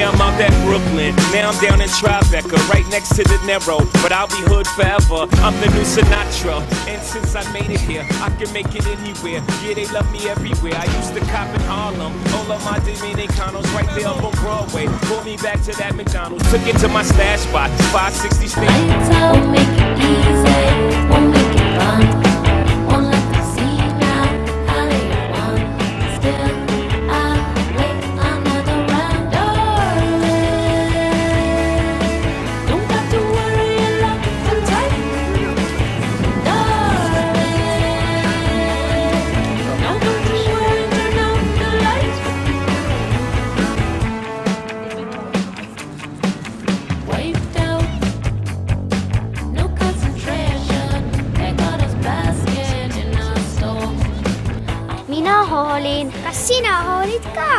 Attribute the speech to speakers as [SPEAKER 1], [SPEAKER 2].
[SPEAKER 1] Yeah, I'm out at Brooklyn. Now I'm down in Tribeca, right next to De Niro. But I'll be hood forever. I'm the new Sinatra. And since I made it here, I can make it anywhere. Yeah, they love me everywhere. I used to cop in Harlem. All of my Dominicanos right there up on Broadway. Pulled me back to that McDonald's. Took it to my stash spot, 560 State.
[SPEAKER 2] Won't make it easy, won't make it fun. Won't let them see now how they want. Still, I'll wait another round, darling. Don't have to worry, you're locked and tight, darling. Now don't you worry, turn out the lights. Waved out, no concentration. They got us basket in a storm.
[SPEAKER 3] Mina hoolin. Kas sina hoolid ka?